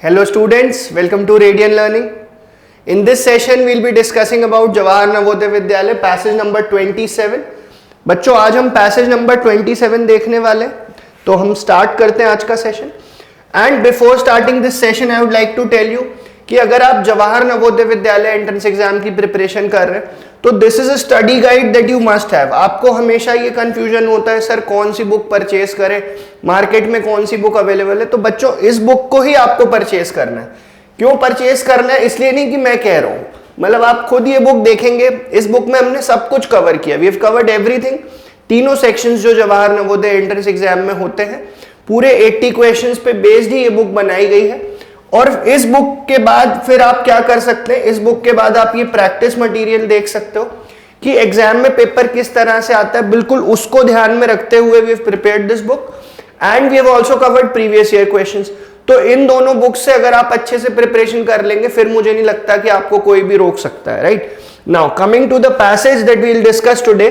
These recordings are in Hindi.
Hello students, welcome to Radiant Learning. In this session we'll be discussing about Jawahar Navodaya Vidyalaya passage number 27. बच्चों आज हम पैसेज नंबर 27 देखने वाले हैं, तो हम स्टार्ट करते हैं आज का session. And before starting this session I would like to tell you कि अगर आप जवाहर नवोदय विद्यालय एंट्रेंस एग्जाम की प्रिपरेशन कर रहे हैं तो this is a study guide that you must have. आपको हमेशा ये कंफ्यूजन होता है सर कौन सी बुक परचेज करें, मार्केट में कौन सी बुक अवेलेबल है. तो बच्चों इस बुक को ही आपको परचेज करना है. क्यों परचेज करना है? इसलिए नहीं कि मैं कह रहा हूं, मतलब आप खुद ये बुक देखेंगे. इस बुक में हमने सब कुछ कवर किया, वी हैव कवर्ड एवरीथिंग. तीनों सेक्शंस जो जवाहर नवोदय एंट्रेंस एग्जाम में होते हैं, पूरे 80 क्वेश्चंस पे बेस्ड ही ये बुक बनाई गई है. और इस बुक के बाद फिर आप क्या कर सकते हैं, इस बुक के बाद आप ये प्रैक्टिस मटेरियल देख सकते हो कि एग्जाम में पेपर किस तरह से आता है. बिल्कुल उसको ध्यान में रखते हुए we have prepared this book and we have also covered previous year questions. तो इन दोनों बुक्स से अगर आप अच्छे से प्रिपरेशन कर लेंगे फिर मुझे नहीं लगता कि आपको कोई भी रोक सकता है. Right now coming to the passage that we will discuss today.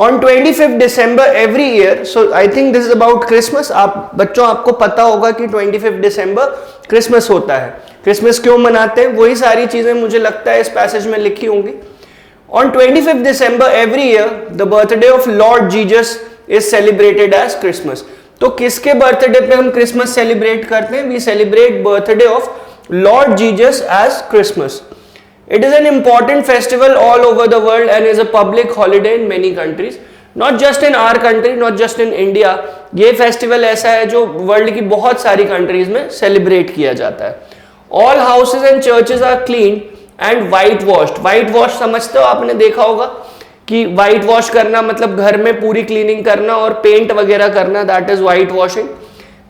On 25th December every year, so I think this is about Christmas. आप बच्चों आपको पता होगा कि 25th December क्रिसमस होता है. क्रिसमस क्यों मनाते हैं वही सारी चीजें मुझे लगता है इस पैसेज में लिखी होंगी. On 25th December every year, the birthday of Lord Jesus is celebrated as Christmas. तो किसके बर्थडे पे हम क्रिसमस सेलिब्रेट करते हैं? We celebrate birthday of Lord Jesus as Christmas. It is an important festival all over the world and is a public holiday in many countries. Not just in our country, not just in India. ये फेस्टिवल ऐसा है जो वर्ल्ड की बहुत सारी कंट्रीज में सेलिब्रेट किया जाता है. All houses and churches are cleaned and whitewashed. Whitewash समझते हो, आपने देखा होगा कि white wash करना मतलब घर में पूरी क्लीनिंग करना और पेंट वगैरह करना, that is whitewashing.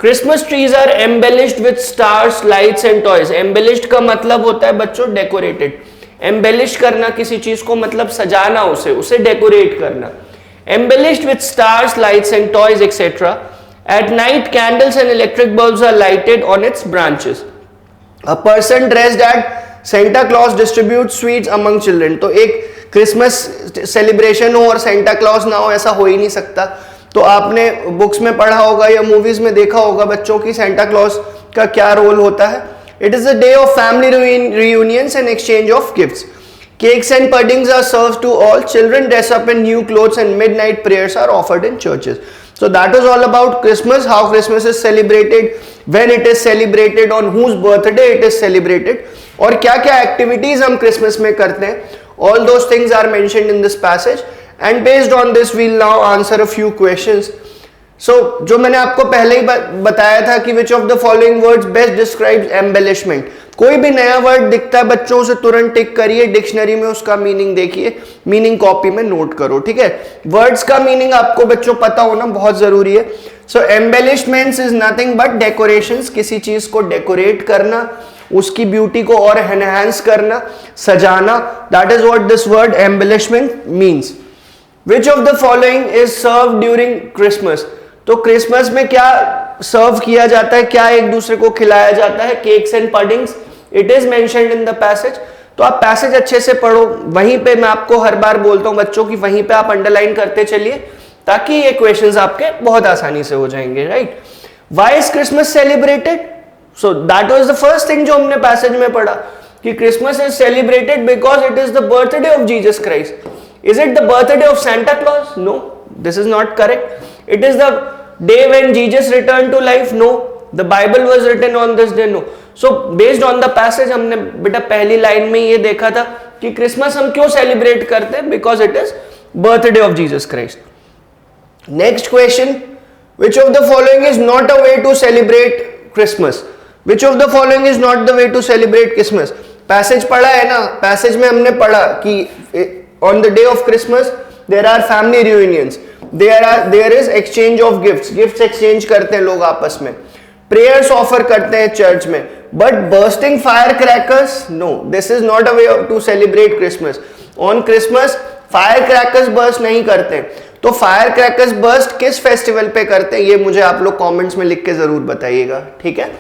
Christmas trees are embellished with stars, lights and toys. Embellished का मतलब होता है बच्चों डेकोरेटेड. Embellish करना किसी चीज को मतलब सजाना, उसे डेकोरेट करना. Embellished with stars, lights and toys etc. At night candles and electric bulbs are lighted on its branches. A person dressed as Santa Claus distributes sweets among children. तो एक क्रिसमस सेलिब्रेशन हो और सेंटा क्लॉज ना हो ऐसा हो ही नहीं सकता. तो आपने बुक्स में पढ़ा होगा या मूवीज में देखा होगा बच्चों की सेंटा क्लॉज का क्या रोल होता है. It is a day of family reunions and exchange of gifts. Cakes and puddings are served to all. Children dress up in new clothes and midnight prayers are offered in churches. So that is all about Christmas, how Christmas is celebrated, when it is celebrated, on whose birthday it is celebrated, और क्या क्या activities हम Christmas में करते हैं. All those things are mentioned in this passage. And based on this we'll now answer a few questions. So जो मैंने आपको पहले ही बताया था कि which of the following words best describes embellishment. कोई भी नया वर्ड दिखता है बच्चों उसे तुरंत टिक करिए, डिक्शनरी में उसका मीनिंग देखिए, मीनिंग कॉपी में नोट करो. ठीक है, वर्ड्स का मीनिंग आपको बच्चों पता होना बहुत जरूरी है. So embellishments is nothing but decorations. किसी चीज को डेकोरेट करना, उसकी ब्यूटी को और एनहांस करना, सजाना. That is what this word embellishment means. Which of the following is served during Christmas? तो क्रिसमस में क्या सर्व किया जाता है, क्या एक दूसरे को खिलाया जाता है? Cakes and puddings. It is mentioned in the passage. तो आप पैसेज अच्छे से पढ़ो. वहीं पे मैं आपको हर बार बोलता हूं बच्चों की वहीं पे आप अंडरलाइन करते चलिए ताकि ये क्वेश्चंस आपके बहुत आसानी से हो जाएंगे. Right, why is Christmas celebrated? So that was the first thing जो हमने पैसेज में पढ़ा कि Christmas is celebrated because it is the birthday of Jesus Christ. Is it the birthday of Santa Claus? No, this is not correct. It is the day when Jesus returned to life? No. The Bible was written on this day? No. So based on the passage हमने बेटा पहली लाइन में ये देखा था कि क्रिसमस हम क्यों सेलिब्रेट करते हैं? Because it is birthday of Jesus Christ. Next question, which of the following is not a way to celebrate Christmas? Which of the following is not the way to celebrate Christmas? Passage पढ़ा है ना, पैसेज में हमने पढ़ा कि on the day of Christmas there are family reunions, there is exchange of gifts exchange करते हैं लोग आपस में, prayers offer करते हैं चर्च में. but bursting firecrackers, no, this is not a way to celebrate Christmas. on Christmas firecrackers burst नहीं करते. तो firecrackers burst किस फेस्टिवल पे करते हैं ये मुझे आप लोग कमेंट्स में लिख के जरूर बताइएगा. ठीक है,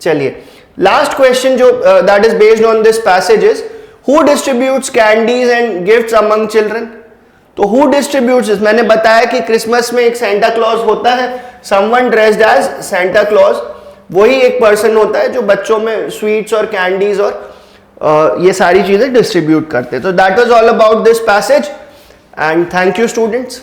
चलिए लास्ट क्वेश्चन जो that is based on this passage is Who distributes candies and gifts among children? तो who distributes this? मैंने बताया कि क्रिसमस में एक सेंटा क्लॉज होता है, someone dressed as Santa Claus. वही एक पर्सन होता है जो बच्चों में स्वीट्स और कैंडीज और ये सारी चीजें डिस्ट्रीब्यूट करते हैं. तो that was all about this passage and thank you students.